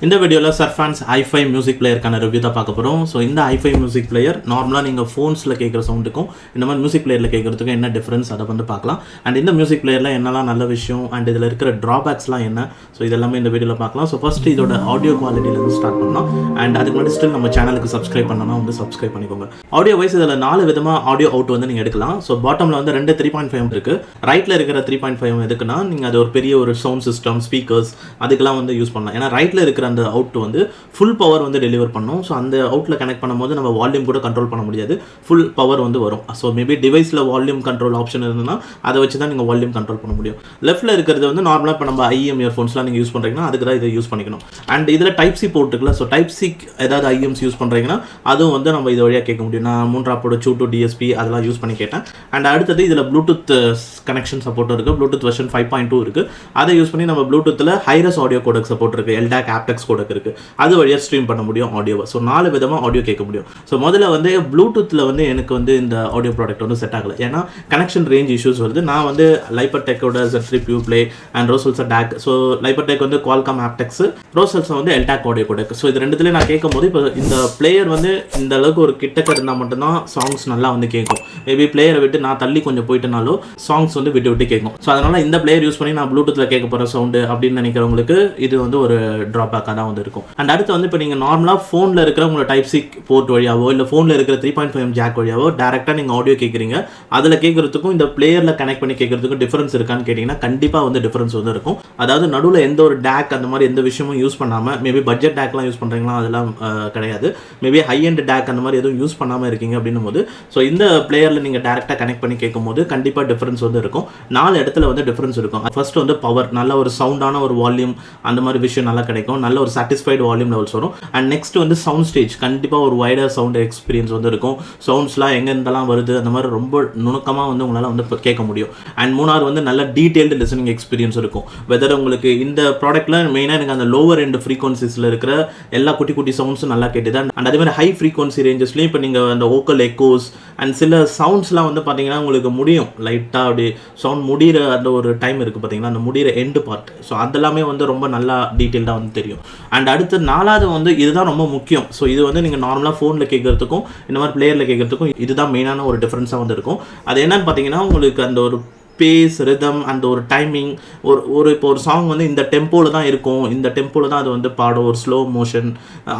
இந்த வீடியோவில் சர்ஃபான்ஸ் i5 music பிளேயருக்கான review தான் பார்க்க போகிறோம். ஸோ இந்த i5 மியூசிக் பிளேயர் நார்மலாக நீங்கள் ஃபோன்ஸில் கேட்குற சவுண்டுக்கும் இந்த மாதிரி மியூசிக் பிளேயரில் கேட்குறதுக்கும் என்ன டிஃப்ரென்ஸ் அதை வந்து பார்க்கலாம். அண்ட் இந்த மியூசிக் பிளேயரில் என்னெல்லாம் நல்ல விஷயம் அண்ட் இதில் இருக்கிற ட்ராபேக்ஸ்லாம் என்ன, ஸோ இதெல்லாமே இந்த வீடியோவில் பார்க்கலாம். ஸோ ஃபஸ்ட்டு இதோட ஆடியோ குவாலிட்டியிலேருந்து ஸ்டார்ட் பண்ணலாம். அண்ட் அதுக்கு முன்னாடி ஸ்டில் நம்ம சேனலுக்கு சப்ஸ்கிரைப் பண்ணணும், வந்து சப்ஸ்கிரைப் பண்ணிக்கோங்க. ஆடியோ வைஸ் இதில் 4 விதமாக ஆடியோ அவுட் வந்து நீங்கள் எடுக்கலாம். ஸோ பாட்டமில் வந்து 2 3.5 இருக்குது. ரைட்டில் இருக்கிற 3.5 எதுக்குன்னா நீங்கள் அது ஒரு பெரிய ஒரு சவுண்ட் சிஸ்டம் ஸ்பீக்கர்ஸ் அதுக்கெல்லாம் வந்து யூஸ் பண்ணலாம். ஏன்னா ரைட்டில் இருக்கிற அந்த அவுட் வந்து ஃபுல் பவர் வந்து டெலிவர் பண்ணும். ஸோ அந்த அவுட்டில் கனெக்ட் பண்ணும்போது நம்ம வால்யூம் கூட கண்ட்ரோல் பண்ண முடியாது, ஃபுல் பவர் வந்து வரும். ஸோ மேபி டிவைஸில் வால்யூம் கண்ட்ரோல் ஆப்ஷன் இருந்ததுன்னா அதை வச்சு தான் நீங்கள் வால்யூம் கண்ட்ரோல் பண்ண முடியும். லெஃப்ட்டில் இருக்கிறது வந்து நார்மலாக இப்போ நம்ம IEM இயர்ஃபோன்ஸ்லாம் நீங்கள் யூஸ் பண்ணுறீங்கன்னா அதுக்கு தான் இதை யூஸ் பண்ணிக்கணும். அண்ட் இதில் டைப் சி போட்டுக்கல. ஸோ டைப் சி ஏதாவது IEMs யூஸ் பண்ணுறீங்கன்னா அதுவும் வந்து நம்ம இது வழியாக கேட்க முடியும். நான் 3 2 DSP அதெல்லாம் யூஸ் பண்ணி கேட்டேன். அண்ட் அடுத்தது இதில் ப்ளூடூத் கனெக்ஷன் சப்போர்ட் இருக்குது. ப்ளூடூத் வெர்ஷன் 5.2 இருக்குது. அதை யூஸ் பண்ணி நம்ம ப்ளூடூத்தில் ஹைரஸ் ஆடியோ கோடெக் சப்போர்ட் இருக்குது. LDAC ஆப்டெக்ஸ் கோடெக் இருக்குது. அது வழியாக ஸ்ட்ரீம் பண்ண முடியும் ஆடியோவை. ஸோ 4 விதமாக ஆடியோ கேட்க முடியும். ஸோ முதல்ல வந்து ப்ளூடூத்தில் வந்து எனக்கு வந்து இந்த ஆடியோ ப்ராடக்ட் வந்து செட் ஆகலை. ஏன்னா கனெக்ஷன் ரேஞ்ச் இஷ்யூஸ் வருது. நான் வந்து லைப்பர்டெக்கோட Z3 ப்ளே அண்ட் ரோசல்ஸை DAC. ஸோ லைப்பர்டெக் வந்து Qualcomm ஆப்டெக்ஸ், ரோசல்ஸை வந்து LDAC ஆடியோ கோடெக். ஸோ இது ரெண்டுத்துலேயும் நான் கேட்கும் போது இப்போ இந்த பிளேயர் வந்து இந்த அளவுக்கு ஒரு கிட்டக்க இருந்தால் மட்டும்தான் சாங்ஸ் நல்லா வந்து கேட்கும். மேபி பிளேயரை விட்டு நான் தள்ளி கொஞ்சம் போயிட்டனாலும் சாங்ஸ் வந்து விட்டு விட்டு கேட்கும். ஸோ அதனால் இந்த பிளேயர் யூஸ் பண்ணி நான் ப்ளூடூத்தில் கேட்க போகிற சவுண்டு அப்படின்னு நினைக்கிறவங்களுக்கு இது வந்து ஒரு ட்ராபேக்காக தான் வந்து இருக்கும். அண்ட் அடுத்து வந்து இப்போ நீங்கள் நார்மலாக ஃபோனில் இருக்கிற உங்களோட டைப் சி போர்ட் வழியாவோ இல்லை ஃபோனில் இருக்கிற 3.5 ஜாக் வழியாவோ டேரெக்டாக நீங்கள் ஆடியோ கேட்குறீங்க. அதில் கேட்குறதுக்கும் இந்த பிளேயரில் கனெக்ட் பண்ணி கேட்குறதுக்கும் டிஃபரன்ஸ் இருக்கான்னு கேட்டிங்கன்னா கண்டிப்பாக வந்து டிஃபரன்ஸ் வந்து இருக்கும். அதாவது நடுவில் எந்த ஒரு DAC அந்த மாதிரி எந்த விஷயமும் யூஸ் பண்ணாமல், மேபி பட்ஜெட் DACலாம் யூஸ் பண்ணுறீங்களா அதெல்லாம் கிடையாது. மேபி ஹை அண்ட் DAC அந்த மாதிரி எதுவும் யூஸ் பண்ணாமல் இருக்கீங்க அப்படின்னும் போது ஸோ இந்த பிளேயரில் நீங்கள் டேரெக்டாக கனெக்ட் பண்ணி கேட்கும் போது கண்டிப்பாக டிஃபரன்ஸ் வந்து இருக்கும். 4 இடத்துல வந்து டிஃபரன்ஸ் இருக்கும். ஃபர்ஸ்ட் வந்து பவர், நல்ல ஒரு சவுண்டான ஒரு வால்யூம் அந்த மாதிரி விஷயம் நல்லா கிடைக்கும். நல்ல ஒரு சாட்டிஸ்ஃபைடு வால்யூம் லெவல்ஸ் வரும். அண்ட் நெக்ஸ்ட் வந்து சவுண்ட் ஸ்டேஜ், கண்டிப்பாக ஒரு வைடர் சவுண்ட் எக்ஸ்பீரியன்ஸ் வந்து இருக்கும். சவுண்ட்ஸ்லாம் எங்கேருந்தெல்லாம் வருது அந்த மாதிரி ரொம்ப நுணுக்கமாக வந்து உங்களால் வந்து கேட்க முடியும். அண்ட் 3வது வந்து நல்ல டீட்டெயில்டு லிசனிங் எக்ஸ்பீரியன்ஸ் இருக்கும். வெதர் உங்களுக்கு இந்த ப்ராடக்ட்டில் மெயினாக எனக்கு அந்த லோவர் எண்ட் ஃப்ரீக்வன்சிஸில் இருக்கிற எல்லா குட்டி குட்டி சவுண்ட்ஸும் நல்லா கேட்டுது. அண்ட் அதே மாதிரி ஹை ஃப்ரீக்வன்சி ரேஞ்சஸ்லேயும் இப்போ நீங்கள் அந்த வோக்கல் எக்கோஸ் அண்ட் சில சவுண்ட்ஸ்லாம் வந்து பார்த்தீங்கன்னா உங்களுக்கு முடியும் லைட்டாக அப்படி சவுண்ட் முடிகிற அந்த ஒரு டைம் இருக்குது பார்த்தீங்கன்னா, அந்த முடிகிற எண்டு பார்ட். ஸோ அதெல்லாமே வந்து ரொம்ப நல்லா டீட்டெயில்டாக வந்து தெரியும். அண்ட் அடுத்து 4வது வந்து இதுதான் ரொம்ப முக்கியம். ஸோ இது வந்து நீங்கள் நார்மலாக ஃபோனில் கேட்குறதுக்கும் இந்த மாதிரி பிளேயரில் கேட்குறதுக்கும் இதுதான் மெயினான ஒரு டிஃப்ரென்ஸாக வந்து இருக்கும். அது என்னன்னு பார்த்தீங்கன்னா உங்களுக்கு அந்த ஒரு பேஸ், ரிதம் அண்ட் ஒரு டைமிங், இப்போ ஒரு சாங் வந்து இந்த டெம்போவில் தான் இருக்கும், இந்த டெம்போவில் தான் அது வந்து பாடும், ஒரு ஸ்லோ மோஷன்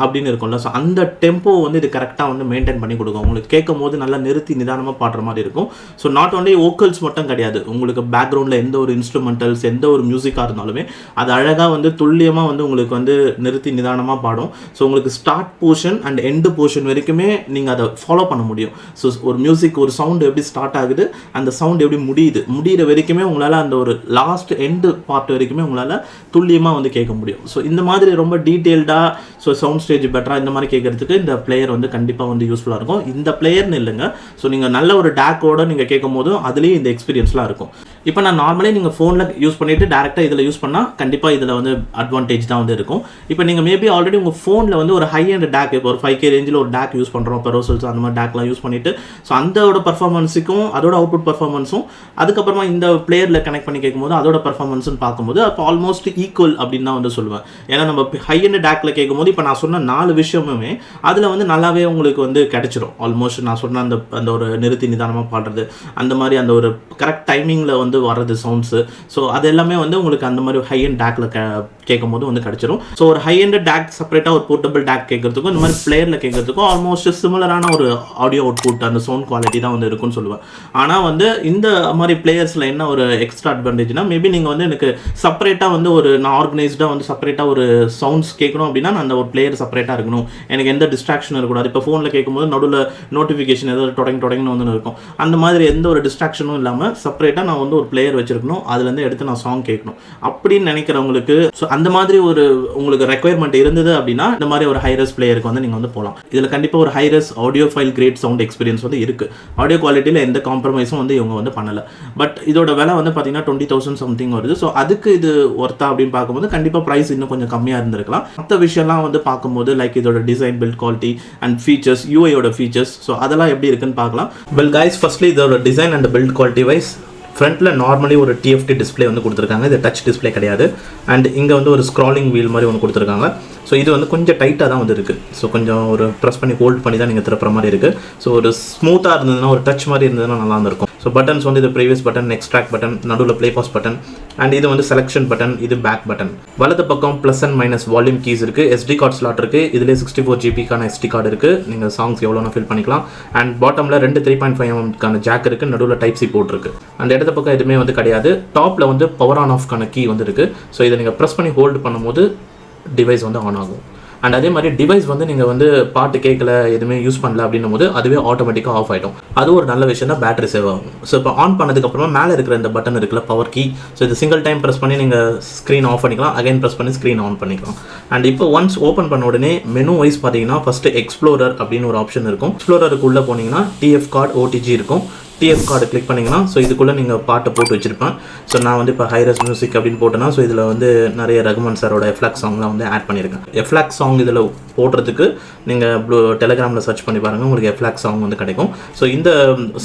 அப்படின்னு இருக்கும்ல. ஸோ அந்த டெம்போ வந்து இது கரெக்டாக வந்து மெயின்டைன் பண்ணி கொடுக்கும். உங்களுக்கு கேட்கும் போது நல்லா நிறுத்தி நிதானமாக பாடுற மாதிரி இருக்கும். ஸோ நாட் ஓன்லி வோக்கல்ஸ் மட்டும் கிடையாது, உங்களுக்கு பேக்ரவுண்டில் எந்த ஒரு இன்ஸ்ட்ருமெண்டல்ஸ் எந்த ஒரு மியூசிக்காக இருந்தாலுமே அது அழகாக வந்து துல்லியமாக வந்து உங்களுக்கு வந்து நிறுத்தி நிதானமாக பாடும். ஸோ உங்களுக்கு start portion and end portion வரைக்குமே நீங்கள் அதை ஃபாலோ பண்ண முடியும். ஸோ ஒரு மியூசிக் ஒரு சவுண்டு எப்படி ஸ்டார்ட் ஆகுது, அந்த சவுண்ட் எப்படி முடியுற வரைக்குமே உங்களால் அந்த ஒரு லாஸ்ட் எண்டு பார்ட் வரைக்குமே உங்களால் துல்லியமாக வந்து கேட்க முடியும். ஸோ இந்த மாதிரி ரொம்ப டீட்டெயில்டாக ஸோ சவுண்ட் ஸ்டேஜ் பெட்டராக இந்த மாதிரி கேட்குறதுக்கு இந்த பிளேயர் வந்து கண்டிப்பாக வந்து யூஸ்ஃபுல்லாக இருக்கும். இந்த பிளேயர்னு இல்லைங்க, ஸோ நீங்கள் நல்ல ஒரு DACோட நீங்கள் கேட்கும் போதும் அதுலேயும் இந்த எக்ஸ்பீரியன்ஸ்லாம் இருக்கும். இப்போ நான் நார்மலி நீங்கள் ஃபோனில் யூஸ் பண்ணிவிட்டு டேரெக்டாக இதில் யூஸ் பண்ணால் கண்டிப்பாக இதில் வந்து அட்வான்டேஜ் தான் வந்து இருக்கும். இப்போ நீங்கள் மேபி ஆல்ரெடி உங்கள் ஃபோனில் வந்து ஒரு ஹை அண்ட் DAC, இப்போ ஒரு 5K ரேஞ்சில் ஒரு DAC யூஸ் பண்ணுறோம், இப்போ ரோசல்ஸ் அந்த மாதிரி DACலாம் யூஸ் பண்ணிவிட்டு ஸோ அதோட பர்ஃபார்மன்ஸுக்கும் அதோட அவுட்புட் பர்ஃபார்மன்ஸும் அதுக்கப்புறமா இந்த பிளேயரில் கனெக்ட் பண்ணி கேட்கும்போது அதோட பர்ஃபார்மன்ஸ்னு பார்க்கும்போது அப்போ ஆல்மோஸ்ட் ஈக்குவல் அப்படின்னு தான் வந்து சொல்லுவேன். ஏன்னா நம்ம ஹை அண்ட் DACல கேட்கும்போது இப்போ நான் சொன்ன 4 விஷயமுமே அதில் வந்து நல்லாவே உங்களுக்கு வந்து கிடைச்சிடும். ஆல்மோஸ்ட் நான் சொன்ன அந்த ஒரு நிறுத்தி நிதானமாக பாடுறது, அந்த மாதிரி அந்த ஒரு கரெக்ட் டைமிங்கில் வந்து வர்றது சவுண்ட்ஸு, ஸோ அது எல்லாமே வந்து உங்களுக்கு அந்த மாதிரி ஹை அண்ட் DACல கேட்கும் போது வந்து கிடைச்சிடும். ஸோ ஒரு ஹை அண்ட் DAC செப்பரேட்டாக ஒரு போர்ட்டபிள் DAC கேட்கறதுக்கும் இந்த மாதிரி பிளேயரில் கேட்கறதுக்கும் ஆல்மோஸ்ட் சிமிலரான ஒரு ஆடியோ அவுட்புட் அந்த சவுண்ட் குவாலிட்டி தான் வந்து இருக்குன்னு சொல்லுவேன். ஆனால் வந்து இந்த மாதிரி பிளேயர்ஸில் என்ன ஒரு எக்ஸ்ட்ரா அட்வான்டேஜ்னா, மேபி நீங்கள் வந்து எனக்கு செப்பரேட்டாக வந்து ஒரு நான் ஆர்கனைஸ்டாக வந்து செப்பரேட்டாக ஒரு சவுண்ட்ஸ் கேட்கணும் அப்படின்னா நான் அந்த ஒரு பிளேயர் செப்பரேட்டாக இருக்கணும், எனக்கு எந்த டிஸ்ட்ராக்ஷன் இருக்கக்கூடாது. இப்போ ஃபோனில் கேட்கும்போது நடுவில் நோட்டிஃபிகேஷன் ஏதாவது தொடங்கன்னு வந்து இருக்கும், அந்த மாதிரி எந்த ஒரு டிஸ்ட்ராக்ஷனும் இல்லாமல் செப்பரேட்டாக நான் வந்து ஒரு பிளேயர் வச்சிருக்கணும், அதுலேருந்து எடுத்து நான் சாங் கேட்கணும் அப்படின்னு நினைக்கிறவங்களுக்கு ஸோ அந்த மாதிரி ஒரு உங்களுக்கு ரெக்குயர்மெண்ட் இருந்தது அப்படின்னா இந்த மாதிரி ஒரு ஹைரஸ் பிளேயருக்கு வந்து நீங்கள் வந்து போகலாம். இதில் கண்டிப்பாக ஒரு high res audio file great sound experience வந்து இருக்குது. ஆடியோ குவாலிட்டியில் எந்த காம்ப்ரமைஸும் வந்து இவங்க வந்து பண்ணலை. பட் இதோட விலை வந்து பார்த்தீங்கன்னா 20,000 சம்திங் வருது. ஸோ அதுக்கு இது ஒர்த்தா அப்படின்னு பார்க்கும்போது கண்டிப்பாக ப்ரைஸ் இன்னும் கொஞ்சம் கம்மியாக இருந்திருக்கலாம். மற்ற விஷயம்லாம் வந்து பார்க்கும்போது லைக் இதோட design, build quality and features, யூஐயோட ஃபீச்சர்ஸ், ஸோ அதெல்லாம் எப்படி இருக்குன்னு பார்க்கலாம். வெல் கைஸ், ஃபர்ஸ்ட்லி இதோட design and build quality wise ஃப்ரண்ட்டில் நார்மலி ஒரு டிஎஃப்டி டிஸ்பிளே வந்து கொடுத்துருக்காங்க, இது டச் டிஸ்பிளே கிடையாது. அண்ட் இங்கே வந்து ஒரு ஸ்க்ராலிங் வீல் மாதிரி ஒன்று கொடுத்துருக்காங்க. ஸோ இது வந்து கொஞ்சம் டைட்டாக தான் வந்து இருக்குது. ஸோ கொஞ்சம் ஒரு ப்ரெஸ் பண்ணி ஹோல்ட் பண்ணி தான் நீங்கள் திறப்புற மாதிரி இருக்குது. ஸோ ஒரு ஸ்மூத்தாக இருந்ததுன்னா, ஒரு டச் மாதிரி இருந்ததுன்னா நல்லா இருந்திருக்கும். ஸோ பட்டன்ஸ் வந்து இது ப்ரீவியஸ் பட்டன், எக்ஸ்ட்ராக்ட் பட்டன், நடுவில் ப்ளே பாஸ் பட்டன், அண்ட் இது வந்து செலெக்ஷன் பட்டன், இது பேக் பட்டன். வலது பக்கம் plus and minus volume keys இருக்குது, SD கார்டு ஸ்லாட் இருக்குது, இதிலே 64 GBக்கான SD கார்டு இருக்குது, நீங்கள் சாங்ஸ் எவ்வளோனா ஃபில் பண்ணிக்கலாம். அண்ட் பாட்டமில் 2 3.5mm ஜாக் இருக்குது, நடுவில் டைப் சி போர்ட் இருக்குது. அந்த இடத்த பக்கம் எதுவுமே வந்து கிடையாது. டாப்பில் வந்து பவர் ஆன் ஆஃப்க்கான கீ வந்து இருக்குது. ஸோ இதை நீங்கள் ப்ரெஸ் பண்ணி ஹோல்டு பண்ணும்போது டிவைஸ் வந்து ஆன் ஆகும். அண்ட் அதே மாதிரி டிவைஸ் வந்து நீங்கள் வந்து பாட்டு கேட்கல, எதுவுமே யூஸ் பண்ணல அப்படின்னும் போது அதுவே ஆட்டோமேட்டிக்காக ஆஃப் ஆகிடும். அது ஒரு நல்ல விஷயம் தான், பேட்டரி சேவ் ஆகும். ஸோ இப்போ ஆன் பண்ணதுக்கப்புறமா மேலே இருக்கிற இந்த பட்டன் இருக்குல்ல, பவர் கீ, ஸோ இது சிங்கிள் டைம் ப்ரெஸ் பண்ணி நீங்கள் ஸ்க்ரீன் ஆஃப் பண்ணிக்கலாம், அகைன் ப்ரெஸ் பண்ணி ஸ்க்ரீன் ஆன் பண்ணிக்கலாம். அண்ட் இப்போ ஒன்ஸ் ஓப்பன் பண்ண உடனே மெனு வைஸ் பார்த்தீங்கன்னா ஃபஸ்ட்டு எக்ஸ்ப்ளோரர் அப்படின்னு ஒரு ஆப்ஷன் இருக்கும். எக்ஸ்ப்ளோரருக்குள்ளே போனீங்கன்னா TF கார்டு OTG இருக்கும். TF கார்டு கிளிக் பண்ணிங்கன்னா ஸோ இதுக்குள்ளே நீங்கள் பாட்டை போட்டு வச்சுருப்பேன். ஸோ நான் வந்து இப்போ ஹைரஸ் மியூசிக் அப்படின்னு போட்டேன்னா ஸோ இதில் வந்து நிறைய ரகுமான் சாரோட எஃப்ளாக் சாங்லாம் வந்து ஆட் பண்ணியிருக்கேன். எஃப்ளாக் சாங் இதில் போடுறதுக்கு நீங்கள் டெலிகிராமில் சர்ச் பண்ணி பாருங்கள், உங்களுக்கு எஃப்ளாக் சாங் வந்து கிடைக்கும். ஸோ இந்த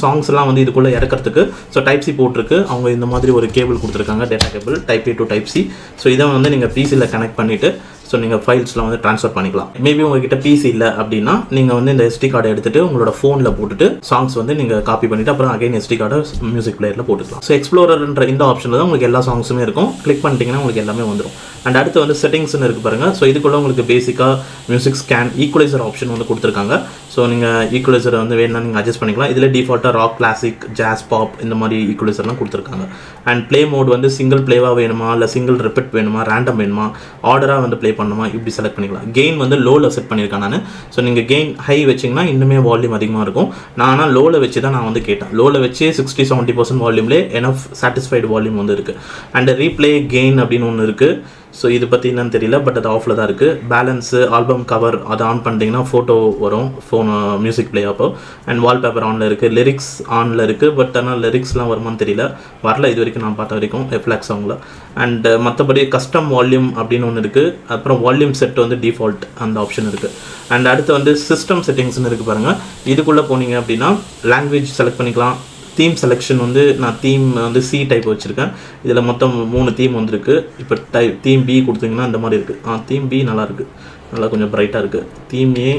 சாங்ஸ்லாம் வந்து இதுக்குள்ளே இறக்கிறதுக்கு ஸோ டைப் சி போட்டிருக்கு. அவங்க இந்த மாதிரி ஒரு கேபிள் கொடுத்துருக்காங்க, data cable type A to type C. So இதை வந்து நீங்கள் பிசியில் கனெக்ட் பண்ணிவிட்டு ஸோ நீங்கள் ஃபைல்ஸ்லாம் வந்து ட்ரான்ஸ்ஃபர் பண்ணிக்கலாம். மேபி உங்ககிட்ட பிசி இல்லை அப்படின்னா நீங்கள் வந்து இந்த SD கார்டை எடுத்துகிட்டு உங்களோட ஃபோனில் போட்டுட்டு சாங்ஸ் வந்து நீங்கள் காப்பி பண்ணிவிட்டு அப்புறம் அகைன் SD கார்டை மியூசிக் பிளேயரில் போட்டுக்கலாம். ஸோ எக்ஸ்ப்ளோரர்ன்ற இந்த ஆப்ஷனில் தான் உங்களுக்கு எல்லா சாங்ஸுமே இருக்கும். கிளிக் பண்ணிட்டீங்கன்னா உங்களுக்கு எல்லாமே வந்துடும். அண்ட் அடுத்து வந்து செட்டிங்ஸ்னு இருக்குது பாருங்கள். ஸோ இதுக்குள்ளே உங்களுக்கு பேசிக்காக மியூசிக் ஸ்கேன், ஈக்குவலைசர் ஆப்ஷன் வந்து கொடுத்துருக்காங்க. ஸோ நீங்கள் ஈக்குவலைசரை வந்து வேணும்னா நீங்கள் அட்ஜஸ்ட் பண்ணிக்கலாம். இதில் டிஃபால்ட்டாக ராக், கிளாசிக், ஜாஸ், பாப் இந்த மாதிரி ஈக்குவலைசர்லாம் கொடுத்துருக்காங்க. அண்ட் ப்ளே மோட் வந்து சிங்கிள் ப்ளேவாக வேணுமா, இல்லை சிங்கிள் ரிப்பீட் வேணுமா, ரேண்டம் வேணுமா, ஆர்டராக வந்து ப்ளே பண்ணுமா, இப்படி செலக்ட் பண்ணிக்கலாம். கெயின் வந்து லோவில் செட் பண்ணியிருக்கேன் நான். ஸோ நீங்கள் கெயின் ஹை வச்சிங்கன்னா இன்னுமே வால்யூம் அதிகமாக இருக்கும். நான் ஆனால் லோவில் வச்சு தான் நான் வந்து கேட்டேன். லோவில் வச்சு 60-70% வால்யூம்லேயே எனஃப் சாட்டிஸ்ஃபைடு வால்யூம் வந்து இருக்குது. அண்ட் ரீப்ளே கெயின் அப்படின்னு ஒன்று இருக்குது. ஸோ இது பற்றி என்னன்னு தெரியல, பட் அது ஆஃபில் தான் இருக்குது. பேலன்ஸு, ஆல்பம் கவர் அதை ஆன் பண்ணிட்டீங்கன்னா ஃபோட்டோ வரும் ஃபோன் மியூசிக் பிளே அப்போ. அண்ட் வால்பேப்பர் ஆனில் இருக்குது, லிரிக்ஸ் ஆனில் இருக்குது. பட் ஆனால் லிரிக்ஸ்லாம் வருமானு தெரியல, வரல இது வரைக்கும் நான் பார்த்த வரைக்கும் எஃப்ளாக் சாங்கில். அண்ட் மற்றபடி கஸ்டம் வால்யூம் அப்படின்னு ஒன்று இருக்குது. அப்புறம் வால்யூம் செட் வந்து டிஃபால்ட் அந்த ஆப்ஷன் இருக்குது. அண்ட் அடுத்து வந்து சிஸ்டம் செட்டிங்ஸ்னு இருக்குது பாருங்கள். இதுக்குள்ளே போனீங்க அப்படின்னா லாங்குவேஜ் செலக்ட் பண்ணிக்கலாம். தீம் செலெக்ஷன் வந்து நான் தீம் வந்து C டைப் வச்சுருக்கேன். இதில் மொத்தம் 3 தீம் வந்துருக்கு. இப்போ தீம் B கொடுத்தீங்கன்னா இந்த மாதிரி இருக்குது. தீம் B நல்லாயிருக்கு, நல்லா கொஞ்சம் ப்ரைட்டாக இருக்குது. தீம் A,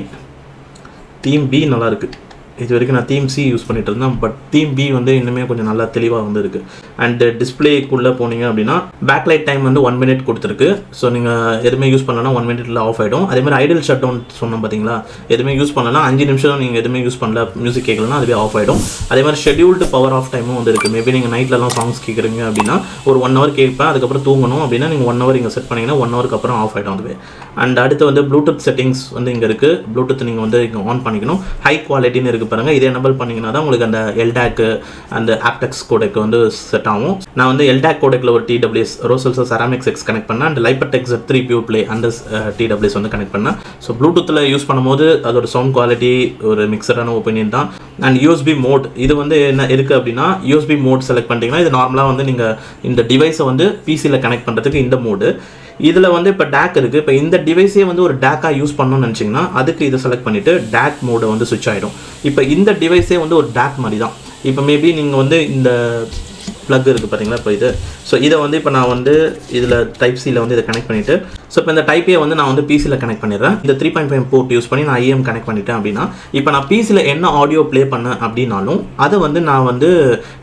தீம் B நல்லாயிருக்கு. இது வரைக்கும் நான் தீம் C யூஸ் பண்ணிட்டு இருந்தேன், பட் தீம் B வந்து இன்னுமே கொஞ்சம் நல்லா தெளிவாக வந்து இருக்குது. அண்ட் டிஸ்பிளேக்குள்ளே போனீங்க அப்படின்னா பேக்லைட் டைம் வந்து 1 minute கொடுத்துருக்கு. ஸோ நீங்கள் எதுவுமே யூஸ் பண்ணலன்னா 1 minute ஆஃப் ஆகிடும். அதேமாதிரி ஐடியல் ஷட் டவுன் சொன்னோம் பார்த்தீங்களா, எதுவுமே யூஸ் பண்ணலன்னா 5 நிமிஷம் நீங்கள் எதுவுமே யூஸ் பண்ணல, மியூசிக் கேட்கலன்னா அதுவே ஆஃப் ஆகிடும். அதே மாதிரி ஷெட்யூல்டு பவர் ஆஃப் டைமும் வந்து இருக்குது. மேபி நீங்கள் நைட்லலாம் சாங்ஸ் கேட்குறீங்க அப்படின்னா ஒரு 1 hour கேட்பேன், அதுக்கப்புறம் தூங்கணும் அப்படின்னா நீங்கள் 1 hour இங்கே செட் பண்ணிங்கன்னா 1 hourக்கு அப்புறம் ஆஃப் ஆகிடும் அதுவே. அண்ட் அடுத்து வந்து ப்ளூடூத் செட்டிங்ஸ் வந்து இங்கே இருக்குது. ப்ளூடூத் நீங்கள் வந்து இங்கே ஆன் பண்ணிக்கணும். ஹை குவாலிட்டின்னு இருக்குது பாருங்கள். இதே எனபிள் பண்ணிங்கன்னா தான் உங்களுக்கு அந்த LDAC அந்த ஆப்டெக்ஸ் கோடெக் வந்து செட் ஆகும். நான் வந்து LDAC கோடெக்கில் ஒரு TWS ரோசல்ஸா செராமிக்ஸ் X கனெக்ட் பண்ணேன். அண்ட் லைப்பர்டெக் Z3 பியூர் ப்ளே அந்த TWS வந்து கனெக்ட் பண்ணேன். ஸோ ப்ளூடூத்தில் யூஸ் பண்ணும்போது அதோட சவுண்ட் குவாலிட்டி ஒரு மிக்சடான ஒப்பீனியன் தான். அண்ட் USB மோட் இது வந்து என்ன இருக்குது அப்படின்னா, USB மோட் செலக்ட் பண்ணிட்டீங்கன்னா இது நார்மலாக வந்து நீங்கள் இந்த டிவைஸை வந்து பிசியில் கனெக்ட் பண்ணுறதுக்கு இந்த மோடு. இதில் வந்து இப்போ DAC இருக்குது. இப்போ இந்த டிவைஸே வந்து ஒரு DAC-ஆக யூஸ் பண்ணணும்னு நினச்சிங்கன்னா அதுக்கு இதை செலக்ட் பண்ணிவிட்டு DAC மோடை வந்து ஸ்விட்ச் ஆகிடும். இப்போ இந்த டிவைஸே வந்து ஒரு DAC மாதிரி தான். இப்போ மேபி நீங்கள் வந்து இந்த ப்ளக் இருக்குது பார்த்தீங்களா, இப்போ இது. ஸோ இதை வந்து இப்போ நான் வந்து இதில் டைப் சியில் வந்து இதை கனெக்ட் பண்ணிவிட்டு ஸோ இப்போ இந்த டைப்பே வந்து நான் வந்து பிசியில் கனெக்ட் பண்ணிடுறேன். இந்த 3.5 போர்ட் யூஸ் பண்ணி நான் IM கனெக்ட் பண்ணிட்டேன் அப்படின்னா இப்போ நான் பிசியில் என்ன ஆடியோ ப்ளே பண்ணேன் அப்படின்னாலும் அதை வந்து நான் வந்து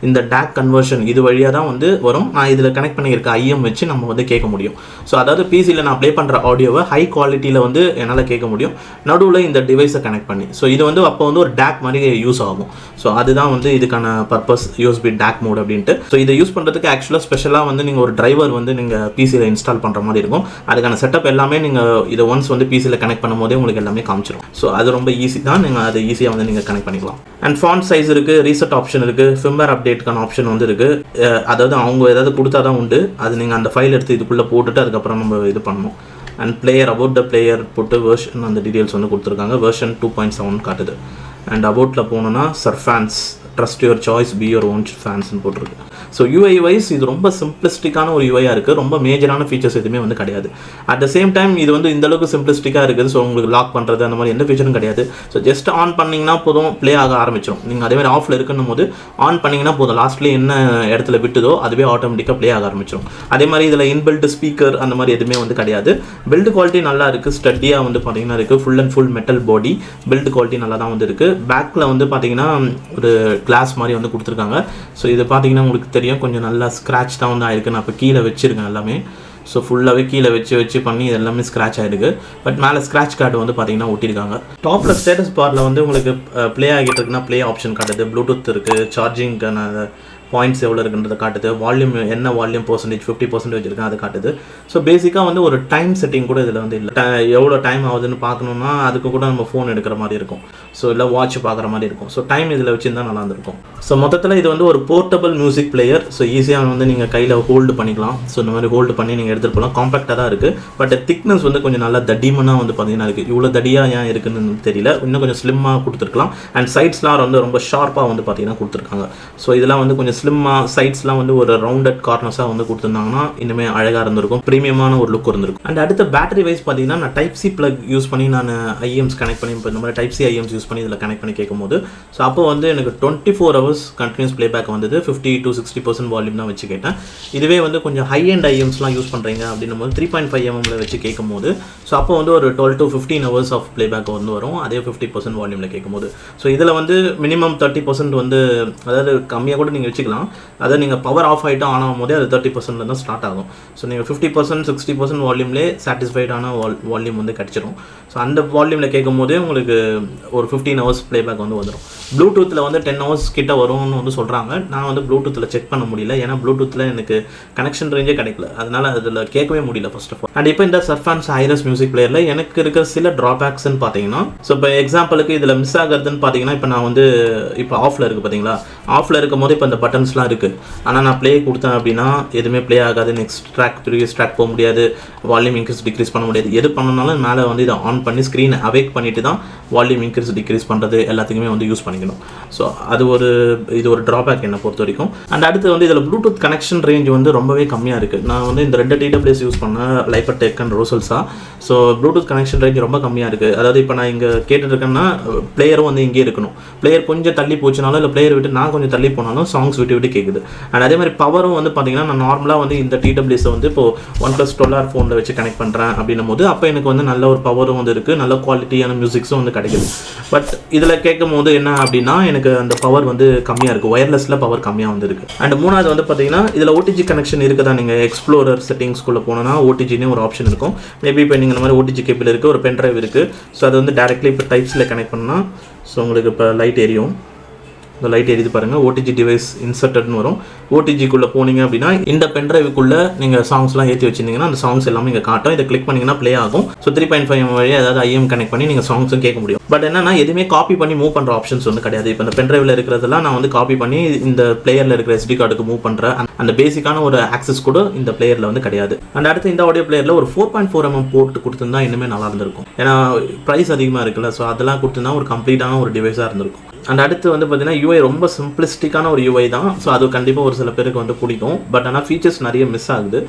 இந்த DAC கன்வர்ஷன் இது வழியாக தான் வந்து வரும். நான் இதில் கனெக்ட் பண்ணியிருக்க IM வச்சு நம்ம வந்து கேட்க முடியும். ஸோ அதாவது பிசியில் நான் ப்ளே பண்ணுற ஆடியோவை ஹை குவாலிட்டியில் வந்து என்னால் கேட்க முடியும், நடுவில் இந்த டிவைஸை கனெக்ட் பண்ணி. ஸோ இது வந்து அப்போ வந்து ஒரு DAC மாதிரி யூஸ் ஆகும். ஸோ அதுதான் வந்து இதுக்கான பர்பஸ் USB DAC மோட் அப்படின்ட்டு. ஸோ இதை யூஸ் பண்ணுறதுக்கு ஆக்சுவலாக ஸ்பெஷலாக வந்து நீங்கள் ஒரு டிரைவர் வந்து நீங்கள் பிசியில் இன்ஸ்டால் பண்ணுற மாதிரி இருக்கும். அதுக்கான செட்டப் எல்லாமே நீங்கள் இதை ஒன்ஸ் வந்து பிசியில் கனெக்ட் பண்ணும் போதே உங்களுக்கு எல்லாமே காமிச்சிடும். ஸோ அது ரொம்ப ஈஸி தான், நீங்கள் அதை ஈஸியாக வந்து நீங்கள் கனெக்ட் பண்ணிக்கலாம். அண்ட் ஃபாண்ட் சைஸ் இருக்குது, ரீசெட் ஆப்ஷன் இருக்குது, ஃபிர்ம்வேர் அப்டேட்டுக்கான ஆப்ஷன் வந்து இருக்குது. அதாவது அவங்க ஏதாவது கொடுத்தா தான் உண்டு, அது நீங்கள் அந்த ஃபைல் எடுத்து இதுக்குள்ளே போட்டுட்டு அதுக்கப்புறம் நம்ம இது பண்ணணும். And player about the player போட்டு வெர்ஷன் அந்த டீட்டெயில்ஸ் வந்து கொடுத்துருக்காங்க. வெர்ஷன் 2.7 காட்டுது. அண்ட் அபவுட்டில் போனோன்னா Surfans trust your choice, be your own ஃபேன்ஸ்னு போட்டிருக்கு. ஸோ யூஐ வைஸ் இது ரொம்ப சிம்பிளிஸ்டிக்கான ஒரு யூஐயாக இருக்குது. ரொம்ப மேஜரான ஃபீச்சர்ஸ் எதுவுமே வந்து கிடையாது. அட் த சேம் டைம் இது வந்து இந்தளவுக்கு சிம்பிளிஸ்டிக்காக இருக்குது. ஸோ உங்களுக்கு லாக் பண்ணுறது அந்த மாதிரி எந்த ஃபீச்சரும் கிடையாது. ஸோ ஜஸ்ட் ஆன் பண்ணிங்கன்னா போதும், ப்ளே ஆக ஆரம்பிச்சிடும். நீங்கள் அதேமாதிரி ஆஃபில் இருக்குன்னும் போது ஆன் பண்ணிங்கன்னா போதும், லாஸ்ட்லேயே என்ன இடத்துல விட்டுதோ அதுவே ஆட்டோமேட்டிக்காக ப்ளே ஆக ஆரம்பிச்சிடும். அதே மாதிரி இதில் இன்பில்ட் ஸ்பீக்கர் அந்த மாதிரி எதுவுமே வந்து கிடையாது. பில்டு குவாலிட்டி நல்லா இருக்குது, ஸ்டடியாக வந்து பார்த்தீங்கன்னா இருக்குது. Full and full metal body, build quality நல்லா தான் வந்து இருக்குது. பேக்கில் வந்து பார்த்தீங்கன்னா ஒரு கிளாஸ் மாதிரி வந்து கொடுத்துருக்காங்க. ஸோ இது பார்த்தீங்கன்னா உங்களுக்கு தெரியும், கொஞ்சம் நல்லா ஸ்க்ராட்ச் தான் வந்து ஆயிருக்கு. நான் இப்போ கீழே வச்சுருக்கேன் எல்லாமே. ஸோ ஃபுல்லாகவே கீழே வச்சு பண்ணி இது எல்லாமே ஸ்க்ராட்ச் ஆகிருக்கு. பட் மேலே ஸ்க்ராட்ச் கார்டு வந்து பார்த்தீங்கன்னா ஒட்டியிருக்காங்க. டாப்பில் ஸ்டேட்டஸ் பாரில் வந்து உங்களுக்கு ப்ளே ஆகிட்டு இருக்குன்னா ப்ளே ஆப்ஷன் காட்டுது, ப்ளூடூத் இருக்குது, சார்ஜிங்கான பாயிண்ட்ஸ் எவ்வளோ இருக்குன்றதை காட்டுது, வால்யூம் என்ன வால்யூம் பர்சன்டேஜ் 50% இருக்கேன் அதை காட்டுது. ஸோ பேசிக்காக வந்து ஒரு டைம் செட்டிங் கூட இதில் வந்து இல்லை. எவ்வளோ டைம் ஆகுதுன்னு பார்க்கணுன்னா அதுக்கு கூட நம்ம ஃபோன் எடுக்கிற மாதிரி இருக்கும். ஸோ இல்லை வாட்ச் பார்க்குற மாதிரி இருக்கும். ஸோ டைம் இதில் வச்சுருந்தா நல்லா இருந்திருக்கும். ஸோ மொத்தத்தில் இது வந்து ஒரு போர்ட்டபிள் மியூசிக் பிளேயர். ஸோ ஈஸியாக வந்து நீங்கள் கையில் ஹோல்டு பண்ணிக்கலாம். ஸோ இந்த மாதிரி ஹோல்டு பண்ணி நீங்கள் எடுத்துகிட்டு போகலாம். காம்பேக்டாக தான் இருக்குது. பட் திக்னஸ் வந்து கொஞ்சம் நல்லா தடிமனாக வந்து பார்த்தீங்கன்னா இருக்குது. இவ்வளோ தடியாக ஏன் இருக்குன்னு தெரியல. இன்னும் கொஞ்சம் ஸ்லிம்மாக கொடுத்துருக்கலாம். அண்ட் சைட்ஸ்லாம் வந்து ரொம்ப ஷார்ப்பாக வந்து பார்த்தீங்கன்னா கொடுத்துருக்காங்க. ஸோ இதெல்லாம் வந்து கொஞ்சம் ஸ்லிம்மாக, சைட்ஸ்லாம் வந்து ஒரு ரவுண்டட் கார்னர்ஸாக வந்து கொடுத்துருந்தாங்கன்னா இன்னுமே அழகாக இருந்திருக்கும், ப்ரீமியமான ஒரு லுக் இருந்திருக்கும். அண்ட் அடுத்த பேட்டரி வைஸ் பார்த்தீங்கன்னா நான் டைப் சி பிளக் யூஸ் பண்ணி நான் ஐஎம்ஸ் கனெக்ட் பண்ணி இப்போ இந்த மாதிரி டைப் சி ஐஎம்ஸ் யூஸ் பண்ணி இதில் கனெக்ட் பண்ணி கேட்கும்போது ஸோ அப்போ வந்து எனக்கு 24 hours கண்டினியூஸ் ப்ளேபேக் வந்தது. 50 to 60% வால்யூம் தான் வச்சு கேட்டேன். இதுவே வந்து கொஞ்சம் ஹை அண்ட் ஐஎம்ஸ்லாம் யூஸ் பண்ணுறீங்க அப்படின்னும் போது 3.5 mm வச்சு கேட்கும்போது ஸோ அப்போ வந்து ஒரு 12 to 15 hours ஆஃப் ப்ளேபேக் வந்து வரும், அதே 50% வால்யூமில் கேட்கும்போது. ஸோ இதில் வந்து மினிமம் 30% வந்து, அதாவது கம்மியாக கூட நீங்கள் வச்சுக்கலாம். அதை நீங்கள் பவர் ஆஃப் ஆகிட்டு ஆன் ஆகும் போதே அது 30% தான் ஸ்டார்ட் ஆகும். ஸோ நீங்கள் 50% 60% வால்யூம்லேயே சாட்டிஸ்ஃபைடான வால்யூம் வந்து கிடச்சிடும். ஸோ அந்த வால்யூமில் கேட்கும் போதே உங்களுக்கு ஒரு 15 hours ப்ளேபேக் வந்து வந்துடும். ப்ளூடூத்தில் வந்து 10 hours கிட்ட வரும்னு வந்து சொல்கிறாங்க. நான் வந்து ப்ளூடூத்தில் செக் பண்ண முடியல, ஏன்னா ப்ளூடூத்தில் எனக்கு கனெக்ஷன் ரேஞ்சே கிடைக்கல, அதனால் அதில் கேட்கவே முடியல ஃபர்ஸ்ட் ஆஃப் ஆல். அண்ட் இப்போ இந்த சர்ஃபான்ஸ் ஹைரஸ் மியூசிக் பிளேயரில் எனக்கு இருக்கிற சில ட்ராபேக்ஸ்ன்னு பார்த்தீங்கன்னா, ஸோ இப்போ எக்ஸாம்பிளுக்கு இதில் மிஸ் ஆகிறதுன்னு பார்த்தீங்கன்னா, இப்போ நான் வந்து இப்போ ஆஃபில் இருக்குது பார்த்தீங்களா, ஆஃபில் இருக்கும் போது இப்போ இந்த பட்டன்ஸ்லாம் இருக்குது. ஆனால் நான் ப்ளே கொடுத்தேன் அப்படின்னா எதுவுமே ப்ளே ஆகாது. நெக்ஸ்ட் ட்ராக் ப்ரீவியஸ் ட்ராக் போக முடியாது, வால்யூம் இன்க்ரீஸ் டிக்ரீஸ் பண்ண முடியாது. எது பண்ணனாலும் மேலே வந்து இதை ஆன் பண்ணி ஸ்க்ரீனை அவேக் பண்ணிட்டு தான் வால்யூம் இன்க்ரீஸ் டிக்ரீஸ் பண்ணுறது எல்லாத்துக்குமே வந்து யூஸ் பண்ணிக்கணும். ஸோ அது இது ஒரு ட்ராபேக் என்னை பொறுத்த வரைக்கும். அண்ட் அடுத்து வந்து இதில் ப்ளூடூத் கனெக்ஷன் ரேஞ்ச் வந்து ரொம்பவே கம்மியாக இருக்குது. நான் வந்து இந்த 2 TWS யூஸ் பண்ணேன், லைப்பர்டெக் அண்ட் ரோசல்ஸா. ஸோ ப்ளூடூத் கனெக்ஷன் ரேஞ்ச் ரொம்ப கம்மியாக இருக்குது. அதாவது இப்போ நான் இங்கே கேட்டுருக்கேன்னா பிளேயரும் வந்து இங்கே இருக்கணும். பிளேயர் கொஞ்சம் தள்ளி போச்சுனாலும் இல்லை பிளேயர் விட்டு நான் கொஞ்சம் தள்ளி போனாலும் சாங்ஸ் விட்டு கேட்குது. அண்ட் அதே மாதிரி பவரும் வந்து பார்த்தீங்கன்னா நான் நார்மலாக வந்து இந்த TWS வந்து இப்போ OnePlus 12R ஃபோனில் வச்சு கனெக்ட் பண்ணுறேன் அப்படின்னும் போது அப்போ எனக்கு வந்து நல்ல ஒரு பவரும் வந்து இருக்குது, நல்ல குவாலிட்டியான மியூசிக்ஸும் வந்து கிடைக்குது. பட் இதில் கேட்கும் போது என்ன அப்படின்னா எனக்கு அந்த பவர் வந்து கம்மியாக இருக்குது, ஒயர்லெஸில் பவர் கம்மியாக வந்து இருக்குது. அண்ட் மூணாவது வந்து பார்த்தீங்கன்னா இதில் OTG கனெக்ஷன் இருக்குதா, நீங்கள் எக்ஸ்ப்ளோரர் செட்டிங்ஸ்குள்ளே போனோன்னா OTGனே ஒரு ஆப்ஷன் இருக்கும். மேபி இப்போ நீங்கள் இந்த மாதிரி OTG கேபிள் இருக்குது, ஒரு பென் ட்ரைவ் இருக்குது. ஸோ அது வந்து டேரெக்ட்லி இப்போ டைப்ஸில் கனெக்ட் பண்ணால் ஸோ உங்களுக்கு இப்போ லைட் எரியும். இந்த லைட் எரிது பாருங்கள், OTG டிவைஸ் இன்சர்ட்டட்னு வரும். OTGக்குள்ளே போனீங்க அப்படின்னா இந்த பென்ட்ரைவுக்குள்ளே நீங்கள் சாங்ஸ்லாம் ஏற்றி வச்சிருந்தீங்கன்னா அந்த சாங்ஸ் எல்லாமே இங்கே காட்டும். இதை கிளிக் பண்ணிங்கன்னா ப்ளே ஆகும். ஸோ 3.5 mm வழியாக அதாவது IM கனெக்ட் பண்ணி நீங்கள் சாங்ஸும் கேட்க முடியும். பட் என்னன்னா எதுவுமே காப்பி பண்ணி மூவ் பண்ணுற ஆப்ஷன்ஸ் வந்து கிடையாது. இப்போ இந்த பென்ட்ரைவில் இருக்கிறதெல்லாம் நான் வந்து காப்பி பண்ணி இந்த பிளேயரில் இருக்கிற SD கார்டுக்கு மூவ் பண்ணுற அந்த பேசிக்கான ஒரு ஆக்சஸ் கூட இந்த பிளேயரில் வந்து கிடையாது. அண்ட் அடுத்து இந்த ஆடியோ பிளேயரில் ஒரு 4.4 mm போர்ட் கொடுத்துருந்தா இன்னுமே நல்லா இருந்திருக்கும். ஏன்னா ப்ரைஸ் அதிகமாக இருக்குல்ல, ஸோ அதெல்லாம் கொடுத்துருந்தா ஒரு கம்ப்ளீட்டான ஒரு டிவைஸாக இருந்திருக்கும். அண்ட் அடுத்து வந்து பார்த்தீங்கன்னா UI ரொம்ப சிம்பிளிஸ்டிக்கான ஒரு UI தான். ஸோ அது கண்டிப்பாக ஒரு சில பேருக்கு வந்து பிடிக்கும். பட் ஆனால் ஃபீச்சர்ஸ் நிறைய மிஸ் ஆகுது.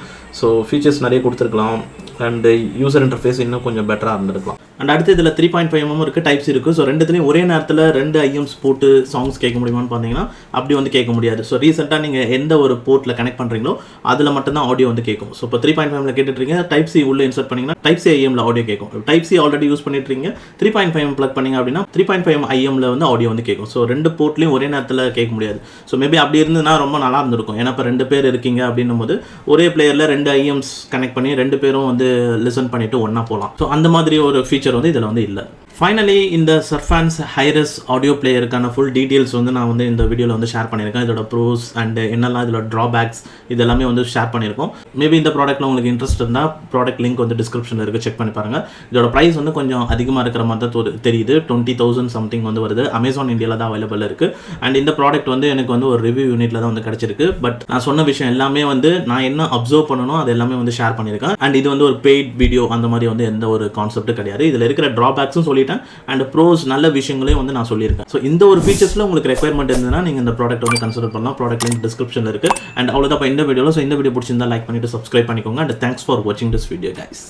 ஸோ ஃபீச்சர்ஸ் நிறைய கொடுத்துருக்கலாம். அண்ட் யூசர் இன்டர்ஃபேஸ் இன்னும் கொஞ்சம் பெட்டராக இருந்திருக்கலாம். அண்ட் அடுத்து இதில் 3.5 mm இருக்குது, டைப்ஸ் இருக்குது. ஸோ ரெண்டுத்துலையும் ஒரே நேரத்தில் 2 IMs போட்டு சாங்ஸ் கேட்க முடியுமான்னு பார்த்தீங்கன்னா அப்படி வந்து கேட்க முடியாது. ஸோ ரீசெண்டாக நீங்கள் எந்த ஒரு போர்ட்டில் கனெக்ட் பண்ணுறீங்களோ அதில் மட்டும்தான் ஆடியோ வந்து கேட்கும். ஸோ இப்போ 3.5 கேட்டுட்ருக்கீங்க, டைப் சி உள்ளே இன்சர்ட் பண்ணிங்கன்னா டைப் சி IMல ஆடியோ கேட்கும். டைப் சி ஆல்ரெடி யூஸ் பண்ணிட்டுருக்கீங்க, 3.5 ப்ளக் பண்ணிங்க அப்படின்னா 3.5 IMல வந்து ஆடியோ வந்து கேட்கும். ஸோ 2 போர்ட்லையும் ஒரே நேரத்தில் கேட்க முடியாது. ஸோ மேபி அப்படி இருந்ததுன்னா ரொம்ப நல்லா இருந்திருக்கும். ஏன்னா இப்போ 2 பேர் இருக்கீங்க அப்படின்னும் போது ஒரே பிளேயரில் 2 IMs கனெக்ட் பண்ணி 2 பேரும் வந்து லிசன் பண்ணிட்டு ஒன்றா போகலாம். ஸோ அந்த மாதிரி ஒரு ஃபீச்சர் வந்து இதில் வந்து இல்லை. ஃபைனலி இந்த சர்ஃபான்ஸ் ஹைரஸ் ஆடியோ பிளேயருக்கான ஃபுல் டீட்டெயில்ஸ் வந்து நான் வந்து இந்த வீடியோவில் வந்து ஷேர் பண்ணியிருக்கேன். இதோட ப்ரோஸ் அண்ட் என்னெல்லாம் இதோட ட்ராபேக்ஸ் இதெல்லாமே வந்து ஷேர் பண்ணியிருக்கோம். மேபி இந்த ப்ராடக்ட்டில் உங்களுக்கு இன்ட்ரெஸ்ட் இருந்தால் ப்ராடக்ட் லிங்க் வந்து டிஸ்கிரிப்ஷனில் இருக்குது, செக் பண்ணி பாருங்கள். இதோட ப்ரைஸ் வந்து கொஞ்சம் அதிகமாக இருக்கிற மாதிரி தான் தெரியுது. 20,000 சம்திங் வந்து வருது. அமேசான் இந்தியாவில் தான் அவைலபிள் இருக்குது. அண்ட் இந்த ப்ராடக்ட் வந்து எனக்கு வந்து ஒரு ரிவ்யூ யூனிட்டில் தான் வந்து கிடச்சிருக்கு. பட் நான் சொன்ன விஷயம் எல்லாமே வந்து நான் என்ன அப்சர்வ் பண்ணணும் அது எல்லாமே வந்து ஷேர் பண்ணியிருக்கேன். அண்ட் இது வந்து ஒரு பெய்ட் வீடியோ அந்த மாதிரி வந்து எந்த ஒரு கான்செப்ட்டும் கிடையாது. இதில் இருக்கிற ட்ராபேக்ஸும் சொல்லிட்டு சொல்லிட்டேன். அண்ட் ப்ரோஸ் நல்ல விஷயங்களையும் வந்து நான் சொல்லியிருக்கேன். ஸோ இந்த ஒரு ஃபீச்சர்ஸில் உங்களுக்கு ரெக்யர்மெண்ட் இருந்ததுன்னா நீங்கள் இந்த ப்ராடக்ட் வந்து கன்சிடர் பண்ணலாம். ப்ராடக்ட் லிங்க் டிஸ்கிரிப்ஷனில் இருக்குது. அண்ட் அவ்வளோதான் இந்த வீடியோவில். ஸோ இந்த வீடியோ பிடிச்சிருந்தா லைக் பண்ணிட்டு சப்ஸ்கிரைப் பண்ணிக்கோங்க. அண்ட் தேங்க்ஸ் ஃபார் வாட்சிங் திஸ் வீடியோ கைஸ்.